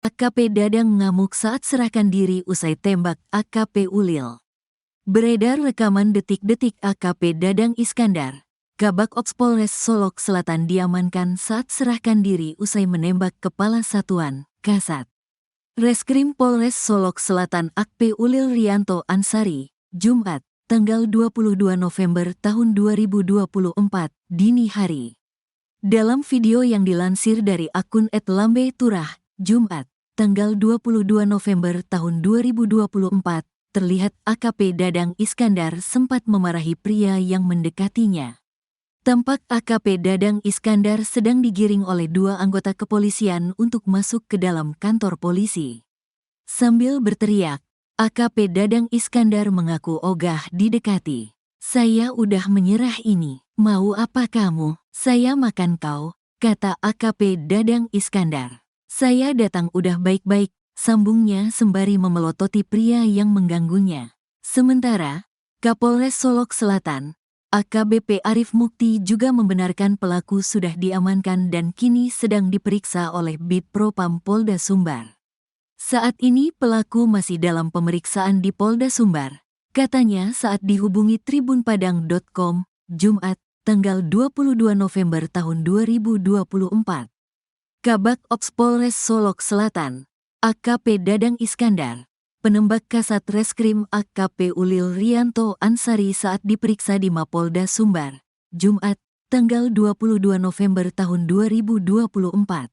AKP Dadang ngamuk saat serahkan diri usai tembak AKP Ulil. Beredar rekaman detik-detik AKP Dadang Iskandar, Kabak Ops Polres Solok Selatan diamankan saat serahkan diri usai menembak Kepala Satuan, Kasat Reskrim Polres Solok Selatan AKP Ulil Rianto Ansari, Jumat, tanggal 22 November tahun 2024, dini hari. Dalam video yang dilansir dari akun @lambe_turah, Jumat, tanggal 22 November tahun 2024, terlihat AKP Dadang Iskandar sempat memarahi pria yang mendekatinya. Tampak AKP Dadang Iskandar sedang digiring oleh dua anggota kepolisian untuk masuk ke dalam kantor polisi. Sambil berteriak, AKP Dadang Iskandar mengaku ogah didekati. "Saya udah menyerah ini, mau apa kamu? Saya makan kau," kata AKP Dadang Iskandar. "Saya datang udah baik-baik," sambungnya sembari memelototi pria yang mengganggunya. Sementara, Kapolres Solok Selatan, AKBP Arif Mukti juga membenarkan pelaku sudah diamankan dan kini sedang diperiksa oleh Bid Propam Polda Sumbar. Saat ini pelaku masih dalam pemeriksaan di Polda Sumbar, katanya saat dihubungi tribunpadang.com, Jumat, tanggal 22 November tahun 2024. Kabak Ops Polres Solok Selatan, AKP Dadang Iskandar, penembak Kasat Reskrim AKP Ulil Rianto Ansari saat diperiksa di Mapolda Sumbar, Jumat, tanggal 22 November tahun 2024.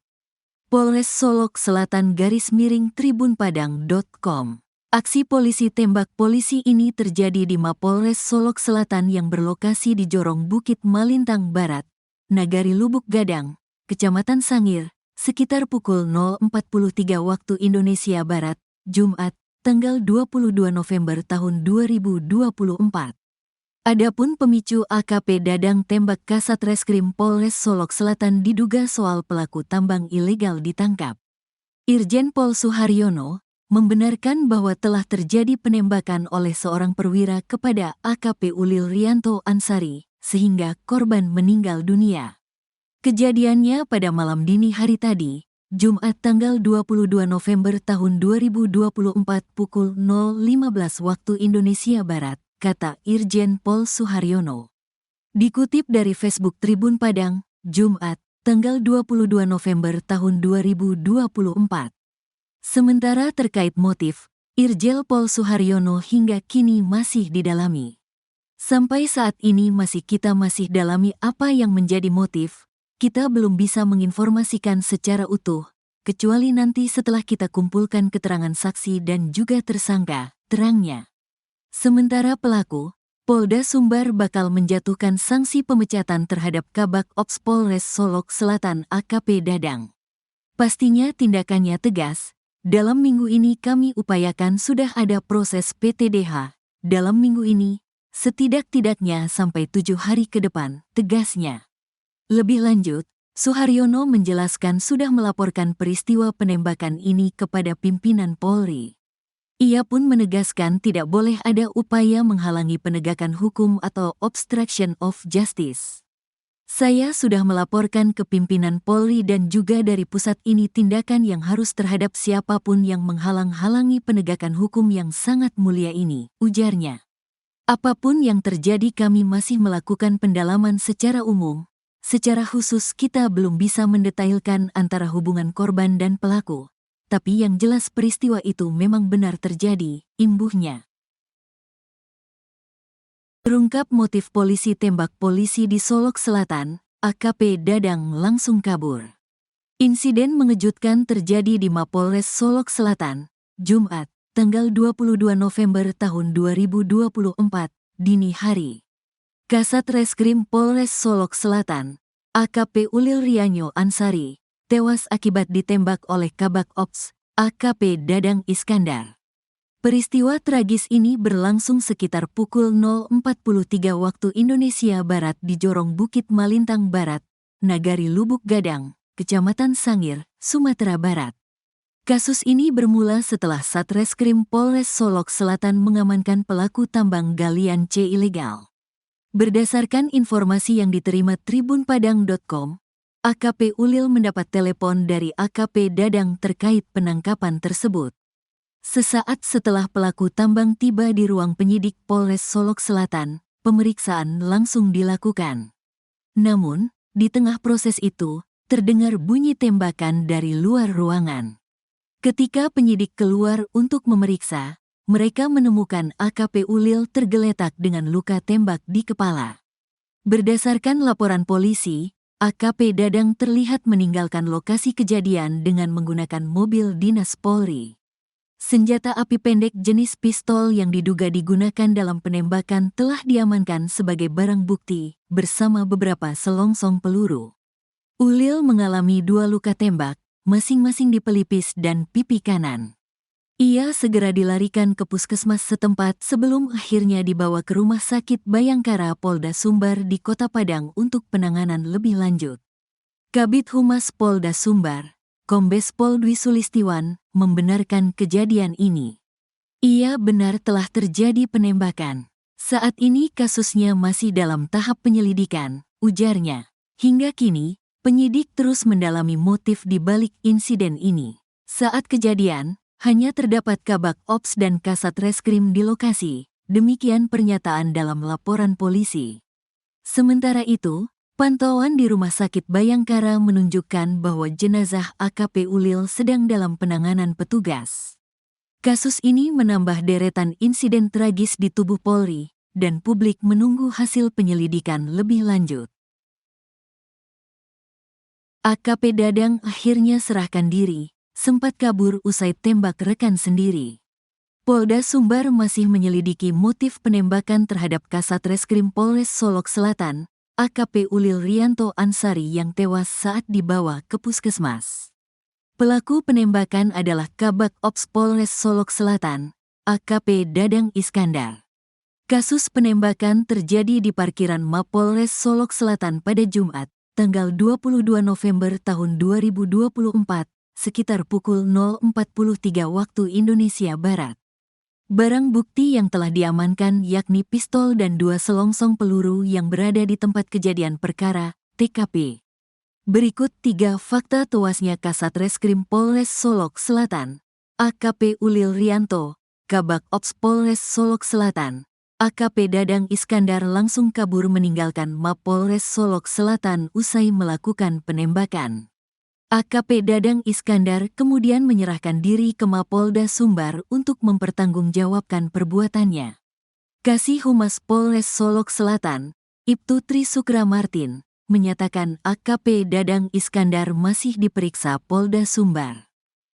Polres Solok Selatan _tribunpadang.com. Aksi polisi tembak polisi ini terjadi di Mapolres Solok Selatan yang berlokasi di Jorong Bukit Malintang Barat, Nagari Lubuk Gadang, Kecamatan Sangir, sekitar pukul 0.43 waktu Indonesia Barat, Jumat, tanggal 22 November tahun 2024. Adapun pemicu AKP Dadang tembak Kasat Reskrim Polres Solok Selatan diduga soal pelaku tambang ilegal ditangkap. Irjen Pol Suharyono membenarkan bahwa telah terjadi penembakan oleh seorang perwira kepada AKP Ulil Rianto Ansari, sehingga korban meninggal dunia. Kejadiannya pada malam dini hari tadi, Jumat tanggal 22 November tahun 2024 pukul 0.15 waktu Indonesia Barat, kata Irjen Pol Suharyono. Dikutip dari Facebook Tribun Padang, Jumat, tanggal 22 November tahun 2024. Sementara terkait motif, Irjen Pol Suharyono hingga kini masih didalami. Sampai saat ini kita masih dalami apa yang menjadi motif. Kita belum bisa menginformasikan secara utuh, kecuali nanti setelah kita kumpulkan keterangan saksi dan juga tersangka, terangnya. Sementara pelaku, Polda Sumbar bakal menjatuhkan sanksi pemecatan terhadap Kabak Ops Polres Solok Selatan AKP Dadang. Pastinya tindakannya tegas. Dalam minggu ini kami upayakan sudah ada proses PTDH. Dalam minggu ini, setidak-tidaknya sampai 7 hari ke depan, tegasnya. Lebih lanjut, Suharyono menjelaskan sudah melaporkan peristiwa penembakan ini kepada pimpinan Polri. Ia pun menegaskan tidak boleh ada upaya menghalangi penegakan hukum atau obstruction of justice. "Saya sudah melaporkan ke pimpinan Polri dan juga dari pusat ini tindakan yang harus terhadap siapapun yang menghalang-halangi penegakan hukum yang sangat mulia ini," ujarnya. "Apapun yang terjadi kami masih melakukan pendalaman secara umum. Secara khusus kita belum bisa mendetailkan antara hubungan korban dan pelaku. Tapi yang jelas peristiwa itu memang benar terjadi," imbuhnya. Terungkap motif polisi tembak polisi di Solok Selatan, AKP Dadang langsung kabur. Insiden mengejutkan terjadi di Mapolres Solok Selatan, Jumat, tanggal 22 November tahun 2024, dini hari. Kasat Reskrim Polres Solok Selatan, AKP Ulil Rianto Ansari, tewas akibat ditembak oleh Kabak Ops, AKP Dadang Iskandar. Peristiwa tragis ini berlangsung sekitar pukul 0.43 waktu Indonesia Barat di Jorong Bukit Malintang Barat, Nagari Lubuk Gadang, Kecamatan Sangir, Sumatera Barat. Kasus ini bermula setelah Satreskrim Polres Solok Selatan mengamankan pelaku tambang galian C ilegal. Berdasarkan informasi yang diterima tribunpadang.com, AKP Ulil mendapat telepon dari AKP Dadang terkait penangkapan tersebut. Sesaat setelah pelaku tambang tiba di ruang penyidik Polres Solok Selatan, pemeriksaan langsung dilakukan. Namun, di tengah proses itu, terdengar bunyi tembakan dari luar ruangan. Ketika penyidik keluar untuk memeriksa, mereka menemukan AKP Ulil tergeletak dengan luka tembak di kepala. Berdasarkan laporan polisi, AKP Dadang terlihat meninggalkan lokasi kejadian dengan menggunakan mobil dinas Polri. Senjata api pendek jenis pistol yang diduga digunakan dalam penembakan telah diamankan sebagai barang bukti bersama beberapa selongsong peluru. Ulil mengalami 2 luka tembak, masing-masing di pelipis dan pipi kanan. Ia segera dilarikan ke puskesmas setempat sebelum akhirnya dibawa ke Rumah Sakit Bayangkara Polda Sumbar di Kota Padang untuk penanganan lebih lanjut. Kabid Humas Polda Sumbar, Kombes Pol Dwi Sulistiwan, membenarkan kejadian ini. Ia benar telah terjadi penembakan. Saat ini kasusnya masih dalam tahap penyelidikan, ujarnya. Hingga kini, penyidik terus mendalami motif di balik insiden ini. Saat kejadian, hanya terdapat kabak ops dan kasat reskrim di lokasi, demikian pernyataan dalam laporan polisi. Sementara itu, pantauan di Rumah Sakit Bayangkara menunjukkan bahwa jenazah AKP Ulil sedang dalam penanganan petugas. Kasus ini menambah deretan insiden tragis di tubuh Polri, dan publik menunggu hasil penyelidikan lebih lanjut. AKP Dadang akhirnya serahkan diri, sempat kabur usai tembak rekan sendiri. Polda Sumbar masih menyelidiki motif penembakan terhadap Kasat Reskrim Polres Solok Selatan, AKP Ulil Rianto Ansari yang tewas saat dibawa ke puskesmas. Pelaku penembakan adalah Kabak Ops Polres Solok Selatan, AKP Dadang Iskandar. Kasus penembakan terjadi di parkiran Mapolres Solok Selatan pada Jumat, tanggal 22 November tahun 2024, sekitar pukul 0.43 waktu Indonesia Barat. Barang bukti yang telah diamankan yakni pistol dan 2 selongsong peluru yang berada di tempat kejadian perkara, TKP. Berikut 3 fakta tewasnya Kasat Reskrim Polres Solok Selatan, AKP Ulil Rianto, Kabak Ops Polres Solok Selatan, AKP Dadang Iskandar langsung kabur meninggalkan Mapolres Solok Selatan usai melakukan penembakan. AKP Dadang Iskandar kemudian menyerahkan diri ke Mapolda Sumbar untuk mempertanggungjawabkan perbuatannya. Kasih Humas Polres Solok Selatan, Ibtu Tri Sukra Martin, menyatakan AKP Dadang Iskandar masih diperiksa Polda Sumbar.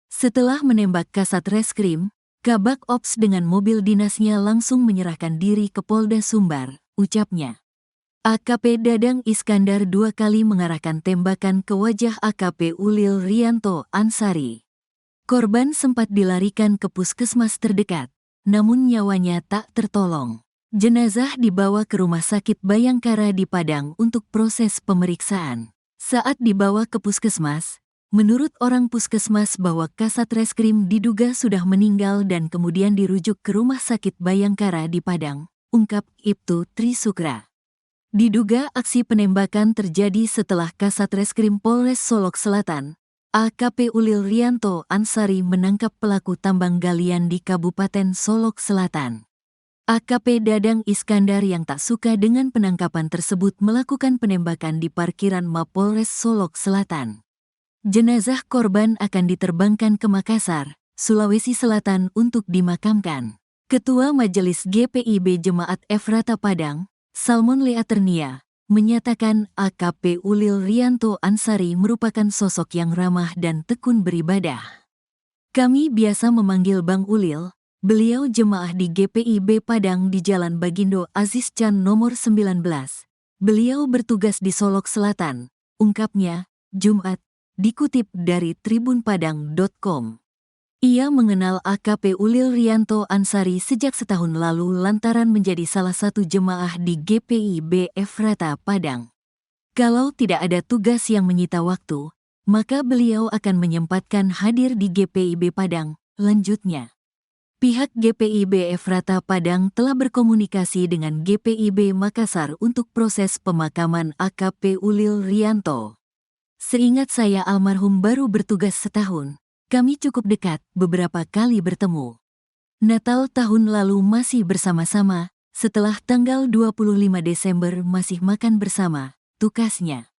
Setelah menembak Kasat Reskrim, Kabak Ops dengan mobil dinasnya langsung menyerahkan diri ke Polda Sumbar, ucapnya. AKP Dadang Iskandar 2 kali mengarahkan tembakan ke wajah AKP Ulil Rianto Ansari. Korban sempat dilarikan ke puskesmas terdekat, namun nyawanya tak tertolong. Jenazah dibawa ke Rumah Sakit Bayangkara di Padang untuk proses pemeriksaan. Saat dibawa ke puskesmas, menurut orang puskesmas bahwa Kasat Reskrim diduga sudah meninggal dan kemudian dirujuk ke Rumah Sakit Bayangkara di Padang, ungkap Ibtu Tri Sukra. Diduga aksi penembakan terjadi setelah Kasat Reskrim Polres Solok Selatan, AKP Ulil Rianto Ansari menangkap pelaku tambang galian di Kabupaten Solok Selatan. AKP Dadang Iskandar yang tak suka dengan penangkapan tersebut melakukan penembakan di parkiran Mapolres Solok Selatan. Jenazah korban akan diterbangkan ke Makassar, Sulawesi Selatan untuk dimakamkan. Ketua Majelis GPIB Jemaat Efrata Padang, Salmon Leaternia, menyatakan AKP Ulil Rianto Ansari merupakan sosok yang ramah dan tekun beribadah. Kami biasa memanggil Bang Ulil, beliau jemaah di GPIB Padang di Jalan Bagindo Aziz Chan nomor 19. Beliau bertugas di Solok Selatan, ungkapnya, Jumat, dikutip dari tribunpadang.com. Ia mengenal AKP Ulil Rianto Ansari sejak setahun lalu lantaran menjadi salah satu jemaah di GPIB Efrata Padang. Kalau tidak ada tugas yang menyita waktu, maka beliau akan menyempatkan hadir di GPIB Padang, lanjutnya. Pihak GPIB Efrata Padang telah berkomunikasi dengan GPIB Makassar untuk proses pemakaman AKP Ulil Rianto. Seingat saya almarhum baru bertugas setahun. Kami cukup dekat, beberapa kali bertemu. Natal tahun lalu masih bersama-sama, setelah tanggal 25 Desember masih makan bersama, tukasnya.